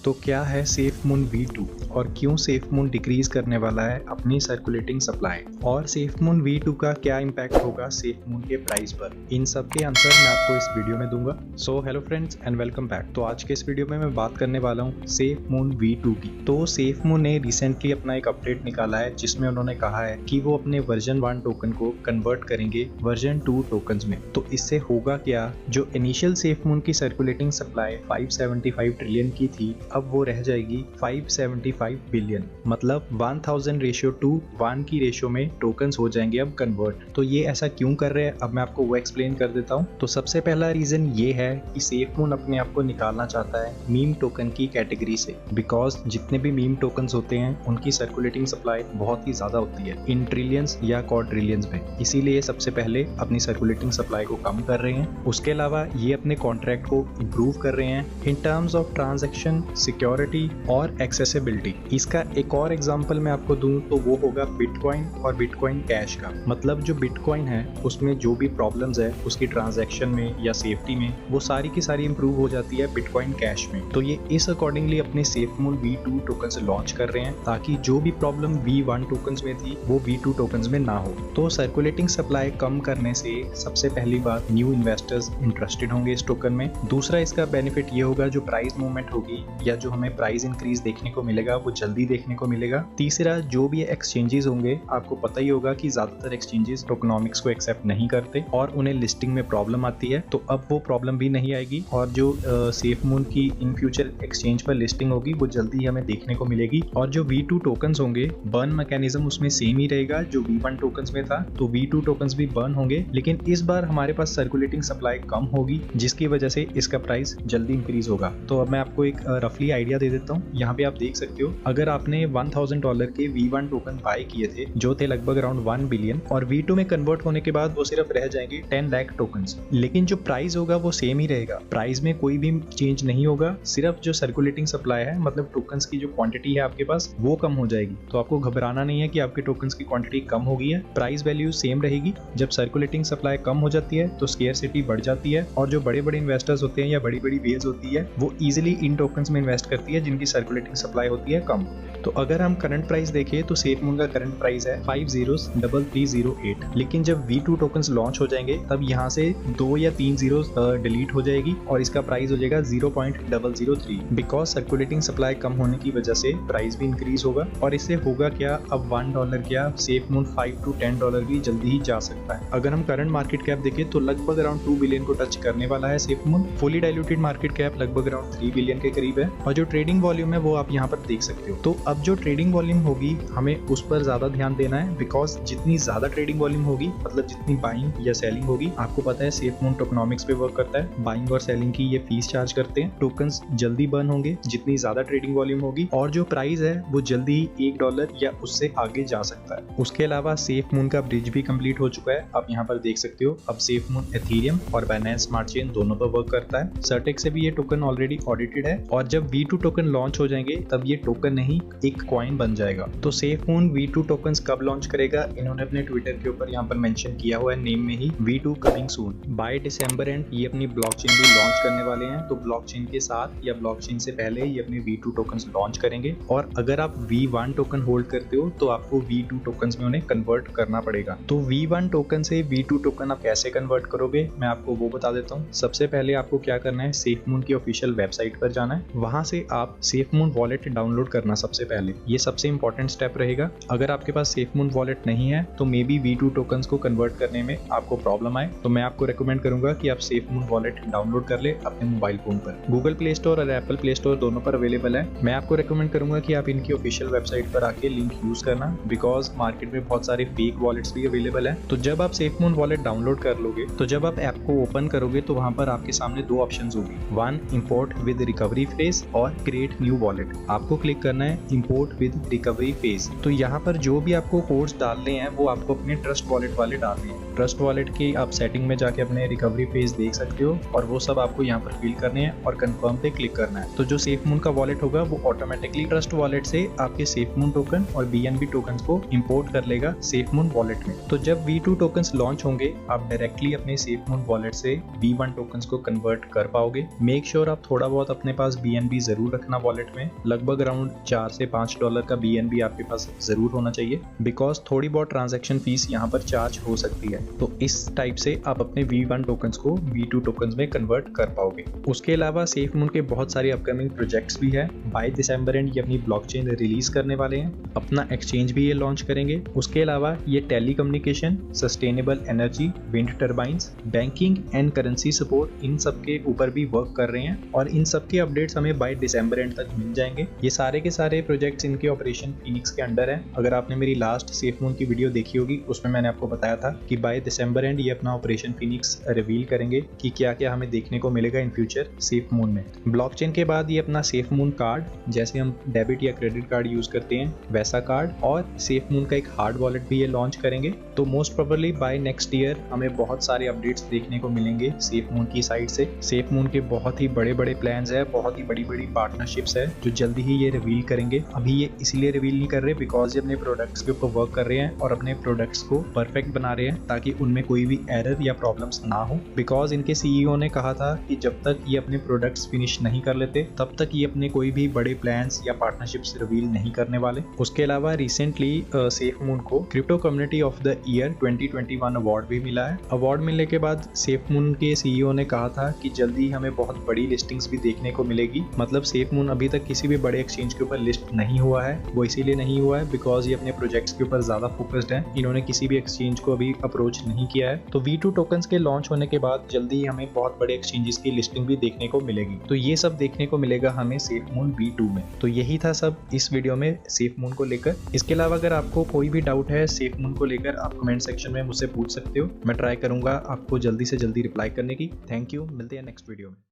तो क्या है सेफ मून V2 और क्यों सेफ मून डिक्रीज करने वाला है अपनी सर्कुलेटिंग सप्लाई, और सेफ मून V2 का क्या इम्पैक्ट होगा सेफ मून के प्राइस पर, इन सब के आंसर मैं आपको इस वीडियो में दूंगा। So hello friends and welcome back. तो आज के इस वीडियो में मैं बात करने वाला हूँ सेफ मून V2 की। तो सेफ मून ने रिसेंटली अपना एक अपडेट निकाला है जिसमें उन्होंने कहा है कि वो अपने वर्जन 1 टोकन को कन्वर्ट करेंगे वर्जन 2 टोकन्स में। तो इससे होगा क्या, जो इनिशियल सेफ मून की सर्कुलेटिंग सप्लाई 575 ट्रिलियन की थी, अब वो रह जाएगी 575 बिलियन, मतलब 1000:1 की रेशियो में टोकन्स हो जाएंगे अब कन्वर्ट। तो ये ऐसा क्यों कर रहे हैं, अब मैं आपको वो एक्सप्लेन कर देता हूँ। तो सबसे पहला रीजन ये है कि सेफ मून अपने आप को निकालना चाहता है मीम टोकन की कैटेगरी से, बिकॉज जितने भी मीम टोकन्स होते हैं उनकी सर्कुलेटिंग सप्लाई बहुत ही ज्यादा होती है, इन ट्रिलियंस या क्वाड्रिलियंस में। इसीलिए सबसे पहले अपनी सर्कुलेटिंग सप्लाई को कम कर रहे हैं। उसके अलावा ये अपने कॉन्ट्रैक्ट को इम्प्रूव कर रहे हैं in terms of transaction, security और एक्सेसिबिलिटी। इसका एक और एग्जांपल मैं आपको दूं तो वो होगा बिटकॉइन और बिटकॉइन कैश का। मतलब जो बिटकॉइन है उसमें जो भी प्रॉब्लम्स है उसकी ट्रांजैक्शन में या सेफ्टी में, वो सारी की सारी इंप्रूव हो जाती है बिटकॉइन कैश में। तो ये इस अकॉर्डिंगली अपने सेफ मून V2 टोकन से लॉन्च कर रहे हैं ताकि जो भी प्रॉब्लम V1 टोकन्स में थी वो V2 टोकन्स में ना हो। तो सर्कुलेटिंग सप्लाई कम करने से सबसे पहली बात, न्यू इन्वेस्टर्स इंटरेस्टेड होंगे इस टोकन में। दूसरा इसका बेनिफिट ये होगा, जो प्राइस मूवमेंट होगी या जो हमें प्राइस इंक्रीज देखने को मिलेगा वो जल्दी देखने को मिलेगा। तीसरा, जो भी एक्सचेंजेस होंगे, आपको पता ही होगा कि ज्यादातर एक्सचेंजेस टोकनॉमिक्स को एक्सेप्ट नहीं करते और उन्हें लिस्टिंग में प्रॉब्लम आती है, तो अब वो प्रॉब्लम भी नहीं आएगी और जो सेफ मून की इन फ्यूचर एक्सचेंज पर लिस्टिंग होगी वो जल्दी हमें देखने को मिलेगी। और जो V2 टोकन्स होंगे, बर्न मैकेनिज्म उसमें सेम ही रहेगा जो V1 टोकन्स में था, तो V2 टोकन्स भी बर्न होंगे, लेकिन इस बार हमारे पास सर्कुलेटिंग सप्लाई कम होगी जिसकी वजह से इसका प्राइस जल्दी इंक्रीज होगा। तो अब मैं आपको एक रफली आइडिया दे देता हूँ। यहाँ पे आप देख सकते हो, अगर आपने $1000 के V1 टोकन बाय किए थे जो थे लगभग अराउंड 1 बिलियन, और V2 में कन्वर्ट होने के बाद वो सिर्फ रह जाएंगे 10 लाख टोकन्स, लेकिन जो प्राइस होगा वो सेम ही रहेगा। प्राइस में कोई भी चेंज नहीं होगा, सिर्फ जो सर्कुलेटिंग सप्लाई है, मतलब टोकन्स की जो क्वांटिटी है आपके पास, वो कम हो जाएगी। तो आपको घबराना नहीं है कि आपके टोकन्स की क्वांटिटी कम हो गई है, प्राइस वैल्यू सेम रहेगी। जब सर्कुलेटिंग सप्लाई कम हो जाती है तो स्केर्सिटी बढ़ जाती है और जो बड़े बड़े इन्वेस्टर्स होते हैं या बड़ी बड़ी वेल्स होती है वो इजीली इन टोकन्स में इन्वेस्ट करती है जिनकी सर्कुलेटिंग सप्लाई होती है कम। तो अगर हम करंट प्राइस देखें तो सेफ मून का करंट प्राइस है 503308, लेकिन जब V2 टोकन्स लॉन्च हो जाएंगे तब यहाँ से 2 या 3 जीरो डिलीट हो जाएगी और इसका प्राइस हो जाएगा 0.003, बिकॉज सर्कुलेटिंग सप्लाई कम होने की वजह से प्राइस भी इंक्रीज होगा। और इससे होगा क्या, अब $1 क्या सेफ मून $5 to $10 भी जल्दी ही जा सकता है। अगर हम करंट मार्केट कैप देखें तो लगभग अराउंड 2 बिलियन को टच करने वाला है safe moon. Fully diluted market cap लगभग अराउंड 3 बिलियन के करीब है और जो ट्रेडिंग वॉल्यूम है वो आप यहाँ पर देख सकते हो। तो अब जो ट्रेडिंग वॉल्यूम होगी हमें उस पर ज्यादा ध्यान देना है, बिकॉज जितनी ज्यादा ट्रेडिंग वॉल्यूम होगी, मतलब जितनी बाइंग या सेलिंग होगी, आपको पता है सेफ मून टोकनॉमिक्स पे वर्क करता है, बाइंग और सेलिंग की ये फीस चार्ज करते हैं। टोकन्स जल्दी बर्न होंगे जितनी ज्यादा ट्रेडिंग वॉल्यूम होगी, और जो प्राइस है वो जल्दी ही $1 या उससे आगे जा सकता है। उसके अलावा सेफ मून का ब्रिज भी कंप्लीट हो चुका है, आप यहाँ पर देख सकते हो। अब सेफ मून एथेरियम और बाइनेंस स्मार्ट चेन दोनों पर वर्क करता है। सर्टेक्स से भी ये टोकन ऑलरेडी ऑडिटेड है और जब V2 टोकन लॉन्च हो जाएंगे तब ये टोकन नहीं एक कॉइन बन जाएगा। तो सेफ मून V2 टोकन्स कब लॉन्च करेगा, इन्होंने अपने ट्विटर के ऊपर यहाँ पर मेंशन किया हुआ है नेम में ही, V2 coming soon by December and. ये अपनी ब्लॉकचेन भी लॉन्च करने वाले हैं, तो ब्लॉकचेन के साथ या ब्लॉकचेन से पहले ये अपने V2 टोकन्स लॉन्च करेंगे। और अगर आप V1 टोकन होल्ड करते हो तो आपको V2 टोकन्स में उन्हें कन्वर्ट करना पड़ेगा। तो V1 टोकन से V2 टोकन आप कैसे कन्वर्ट करोगे, मैं आपको वो बता देता हूँ। सबसे पहले आपको क्या करना है, सेफ मून की ऑफिशियल वेबसाइट पर जाना है, वहां से आप सेफ मून वॉलेट डाउनलोड करना सबसे पहले, ये सबसे इंपॉर्टेंट स्टेप रहेगा। अगर आपके पास सेफ मून वॉलेट नहीं है तो मे बी V2 टोकन्स को कन्वर्ट करने में आपको प्रॉब्लम आए, तो मैं आपको रेकमेंड करूंगा कि आप सेफ मून वॉलेट डाउनलोड कर ले अपने मोबाइल फोन पर। गूगल प्ले स्टोर और एप्पल प्ले स्टोर दोनों पर अवेलेबल है। मैं आपको रेकमेंड करूंगा कि आप इनकी ऑफिशियल वेबसाइट पर आके लिंक यूज करना, बिकॉज मार्केट में बहुत सारे फेक वॉलेट्स भी अवेलेबल है। तो जब आप सेफ मून वॉलेट डाउनलोड कर लोगे तो जब आप ऐप को ओपन करोगे तो वहां पर आपके सामने दो ऑप्शंस होगी, one import with recovery phase और क्रिएट न्यू वॉलेट। आपको क्लिक करना है इंपोर्ट विद रिकवरी फेज। तो यहाँ पर जो भी आपको कोड्स डालने हैं वो आपको अपने ट्रस्ट वॉलेट वाले डालने हैं। ट्रस्ट वॉलेट की आप सेटिंग में जाके अपने रिकवरी पेज देख सकते हो और वो सब आपको यहाँ पर फिल करने हैं और कंफर्म पे क्लिक करना है। तो जो सेफ मून का वॉलेट होगा वो ऑटोमेटिकली ट्रस्ट वॉलेट से आपके सेफ मून टोकन और BNB टोकन्स को इंपोर्ट कर लेगा सेफ मून वॉलेट में। तो जब V2 टोकन्स लॉन्च होंगे आप डायरेक्टली अपने सेफ मून वॉलेट से V1 टोकन्स को कन्वर्ट कर पाओगे। मेक श्योर आप थोड़ा बहुत अपने पास BNB BNB जरूर रखना वॉलेट में। लगभग अराउंड 4 से 5 डॉलर का BNB आपके पास जरूर होना चाहिए, बिकॉज थोड़ी बहुत ट्रांजैक्शन फीस यहाँ पर चार्ज हो सकती है। तो इस टाइप से आप अपने V1 टोकन्स को V2 टोकन्स में कन्वर्ट कर पाओगे। उसके अलावा SafeMoon के बहुत सारे अपकमिंग प्रोजेक्ट्स भी है। बाय दिसंबर एंड ये अपनी ब्लॉकचेन रिलीज करने वाले हैं, अपना एक्सचेंज भी ये लॉन्च करेंगे। उसके अलावा ये telecommunication, sustainable energy, wind turbines, banking and currency support, इन सब के ऊपर भी वर्क कर रहे हैं और इन सब के अपडेट्स हमें बाय दिसंबर एंड तक मिल जाएंगे। ये सारे के सारे प्रोजेक्ट्स इनके ऑपरेशन फिनिक्स के अंडर है। अगर आपने मेरी लास्ट SafeMoon की वीडियो देखी होगी, उसमें मैंने आपको बताया था कि बाय दिसंबर एंड ये अपना ऑपरेशन फिनिक्स रिवील करेंगे कि क्या क्या हमें देखने को मिलेगा इन फ्यूचर SafeMoon में। ब्लॉकचेन के बाद ये अपना SafeMoon कार्ड, जैसे हम डेबिट या क्रेडिट कार्ड यूज करते हैं वैसा कार्ड, और SafeMoon का एक हार्ड वॉलेट भी ये लॉन्च करेंगे। तो most probably bye next year हमें बहुत सारे अपडेट्स देखने को मिलेंगे SafeMoon की साइड से। SafeMoon के बहुत ही बड़े बड़े प्लान्स है, बहुत ही बड़ी बड़ी पार्टनरशिप्स है जो जल्दी ही ये रिवील करेंगे। अभी ये इसलिए रिवील नहीं कर रहे बिकॉज ये अपने प्रोडक्ट्स के ऊपर वर्क कर रहे हैं और अपने प्रोडक्ट्स को परफेक्ट बना रहे हैं ताकि उनमें कोई भी एरर या प्रॉब्लम्स ना हो। बिकॉज इनके CEO ने कहा था कि जब तक ये अपने प्रोडक्ट्स फिनिश नहीं कर लेते तब तक ये अपने कोई भी बड़े प्लान्स या पार्टनरशिप्स रिवील नहीं करने वाले। उसके अलावा रिसेंटली SafeMoon को crypto community of the year 2021 award भी मिला है। अवार्ड मिलने के बाद SafeMoon के CEO ने कहा था कि जल्दी हमें बहुत बड़ी लिस्टिंग्स भी देखने को मिलेगी। मतलब SafeMoon अभी तक किसी भी बड़े एक्सचेंज के ऊपर लिस्ट नहीं हुआ है। वो इसीलिए नहीं हुआ है बिकॉज ये अपने प्रोजेक्ट्स के ऊपर ज्यादा फोकस्ड है। इन्होंने किसी भी एक्सचेंज को अभी अप्रोच नहीं किया है। तो V2 टोकन्स के लॉन्च होने के बाद जल्दी ही हमें बहुत बड़े एक्सचेंजेस की लिस्टिंग भी देखने को मिलेगी। तो ये सब देखने को मिलेगा हमें SafeMoon V2 में। तो यही था सब इस वीडियो में SafeMoon को लेकर। इसके अलावा अगर आपको कोई भी डाउट है SafeMoon को लेकर, आप कमेंट सेक्शन में मुझसे पूछ सकते हो। मैं ट्राई करूंगा आपको जल्दी से जल्दी रिप्लाई करने की। थैंक यू, मिलते हैं नेक्स्ट वीडियो में।